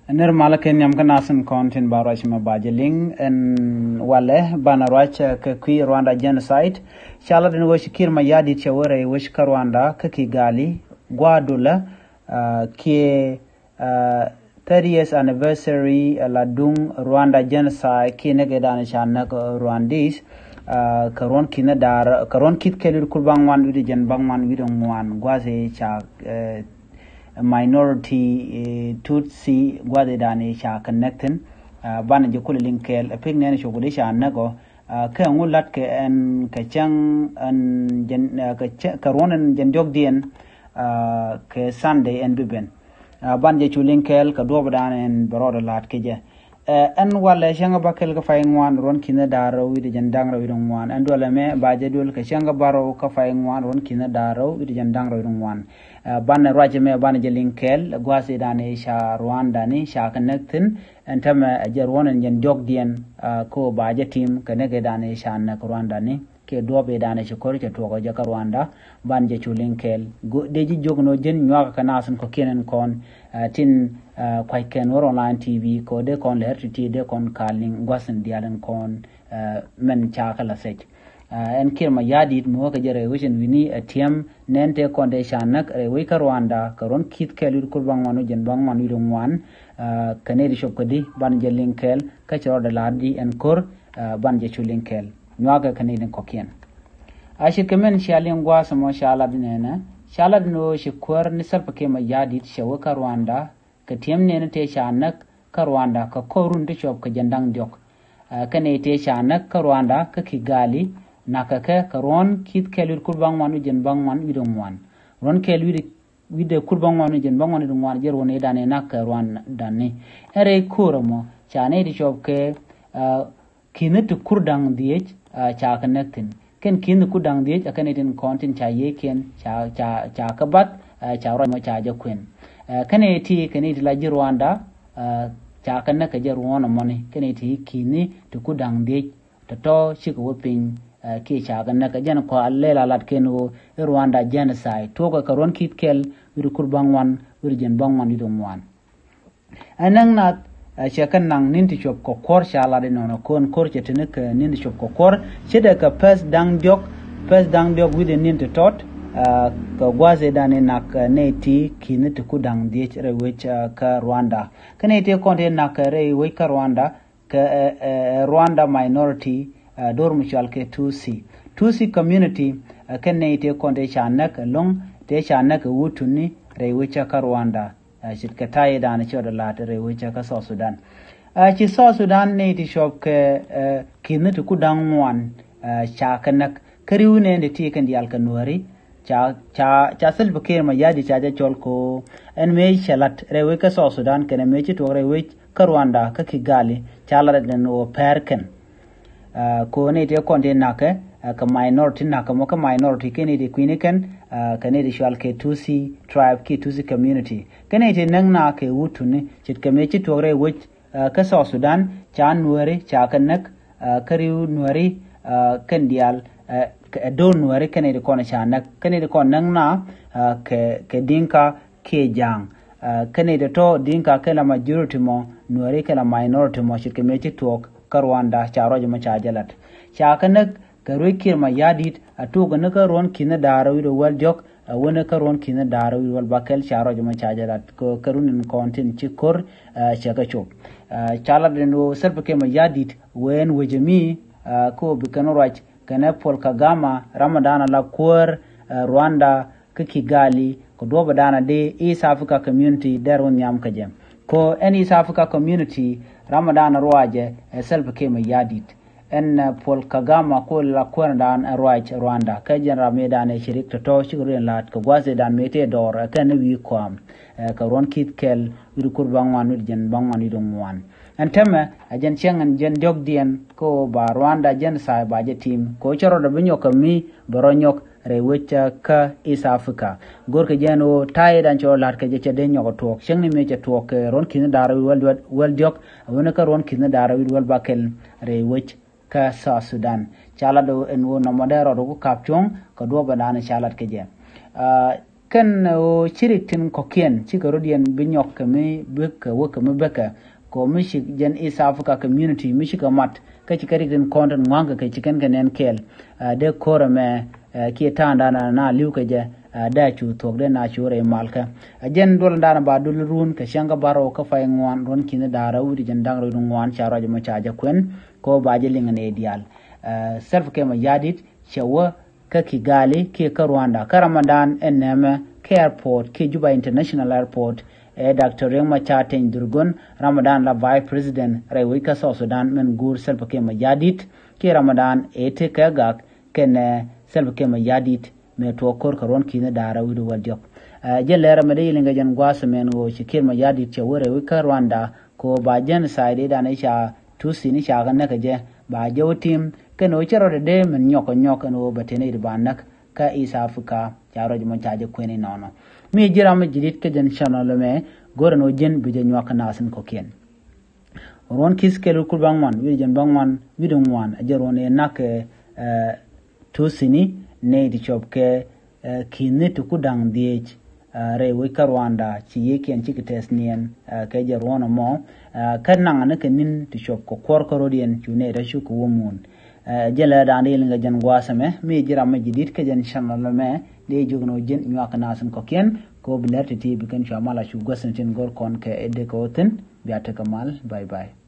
Nirmala ken yam kanasan content barach ma bajeling en wale banarach ke kui Rwanda genocide chala den wish kir ma yadi chawere wish ka Rwanda ka Kigali gwadula ke 30th anniversary ladung Rwanda genocide ki negedan chana Rwandese karon kinadar karon kit kelur kulbangwan widi jen bangwan widongwan gwaze cha minority Tutsi gwade dani sha connecting bana je kula linkel ping ne sho gode sha nago ka ngulat ke en ka chang an jen ka ronen jen jogdien ke Sunday en biben ban je chu linkel ka do badan en brodo lat ke je en wala shanga bakel ka fay ngwan ron kina daro wi de jandang ro widon wan en dole me baje dol ka shanga baro ka fay ngwan ron kina daro wi de jandang ro widon wan ban raje me ban je linkel gwase dane sha Rwanda ni sha connectin en tama je ronen jen jogdien ko baje team ka ne dane sha na Rwanda ni ke dobe dane ci ko ke to ko je ka Rwanda ban je chu linkel de ji jogno jen nyaka kana sun ko kenen kon tin kwai ken wor online tv ko de kon ler ti de kon kalling gwasen dialen kon men cha kala sej en kirma yadit mo ka jere wishin wini atiem nente kon de shanak re wi ka Rwanda karon kit kelur kul bangwanu jen bangwan wi dum wan kanedi shop kodi ban je linkel ka choro de ladi en kor ban je chu linkel nyaga kanedi ko kien ashir kemen shalin gwa samo shala dinena shala no shikwar ni salpa ke ma yadit shawa ka Rwanda ka tiem ne te shanak ka Rwanda ka korun de shop ka jandang diok kane te shanak ka Rwanda ka Kigali naka ka ron kit kelur kurbang wanu jen bangwan widom wan ron kelur wide kurbang wanu jen bangwan widom wan jer woni dane naka Rwanda ni ere kuramo chane di shop ke kinatu kurdang diech cha connecting ken kin ku dang die akane tin kontin cha yeken cha kabat cha ro mo cha ja kwen kane ti kane ti la Rwanda cha kana ka jer wona moni kane ti kini to ku dang die to shi ko pin ke cha kana ka jan ko allela lat ken wo Rwanda genocide to ko karon kit kel wir kurbang wan wir jen bang wan dum wan anang na shakan nang ninti chop ko kor shala de nono kon kor chetene ke ninti chop ko kor chede ka pes dang diok with the ninti tot ka gwaze dane nak neti kiniti kudang diech re wech ka Rwanda kanete konte nak re we ka Rwanda ka Rwanda minority dor mutual ke Tutsi community kanete konte chanak long te chanak wutuni re wech ka Rwanda shirka tayi da na cewa da latare wuce ka South Sudan ci South Sudan ne ti shop ke kinatu kudan wan chakanak kariu ne da ti kan dial kanwari cha selba ke ma yadi cha ja chol ko en me shalat rewe ka South Sudan kana me ci to rewe ka Rwanda ka Kigali chala da no perken ko ne te konde naka ka minority naka mo ka minority kene de kwiniken kane de shwal ke Tutsi tribe ke Tutsi community kane te nang na ke wutune chit kame chi tore wich ka South Sudan chan nuare cha kanak kariu nuare kan dial don nuare kane de kona chanak kane de kon nang na ke dinka ke jang kane de to dinka ke la majority mo nuare ke la minority mo chit kame chi tok ka Rwanda cha rojo ma cha jalat cha kanak karoi kirma yadit atu gana ka ron kina darawi do wal jok wona ka ron kina darawi wal bakel charo jama chajarat ko karun content chikor chaka chop chala deno serpa ke ma yadit wen wejemi ko bikano rach kana Paul Kagame Ramadana la kor Rwanda ka Kigali ko do badana de East Africa community daron nyam kajem ko any East Africa community Ramadana roaje serpa ke ma yadit en Paul Kagame ko la kwandan right Rwanda ka general medan e shirik to shiguren lat ko gwaze dan mete dor kan wi kwam ka ron kit kel wi kurban wanu jen bangwan dum wan en teme ajen chengan jen jogdien ko ba Rwanda jen sai ba je team ko choro da binyo kami boronyok re wecha ka East Africa gor ke jeno tay dan cho lat ke je de nyoko tok chengni me je tok ron kin dara wel jok wona ka ron kin dara wel bakel re wech ka South Sudan chala do en wo no modero do kapchong ko do badana chalat ke je kan o chiritin kokien chikarodian binyok me beka woka me beka ko mishi jen East Africa community mishi kamat ka chikari din kontan mwanga ka chikan kanen kel de kora me ki tanda na liuka je da chu tok de na chure malka jen dol ndana ba dul run ka shanga baro ka fay ngwan ron kine dara wudi jen dangro ngwan charo je ma chaja kwen ko baje lingan ideal self ke ma yadit shawa ka Kigali ke ka Rwanda ka Ramadan eneme ke airport ke Juba International Airport Dr. Rengma Chaten Durgun Ramadan la Vice President Rewi ka South Sudan men gur self ke ma yadit ke Ramadan ete ka gak ken self ke ma yadit me to kor karon kine dara widu wadyok je lera me de linga jan gwasa men wo shikir ma yadit che wore wi ka Rwanda ko ba jen side da ne sha tusi ni sha gan ka je ba je tim keno chero de men nyoko no batene de banak ka East Africa charo jmo chaje kweni nono mi jira me jidit ke jen channel me gor no jen bi je nyoka nasin ko ken ron kis kelu kul bangman wi jen bangman wi don wan ajeron e nak tusini ne di chop ke kinne to kudang diech re wi ka Rwanda ci yeken ci kites nien ke jeron mo kan nang ne kenin ti chop ko kor korodien tune da shu ko womun jela da ne linga jan gwasame mi jira ma jidit ke jan channel me de jogno jen nyoka nasin ko ken ko bilerti bi kan shamala shu gosen tin gor kon ke edde ko ten biata kamal bye bye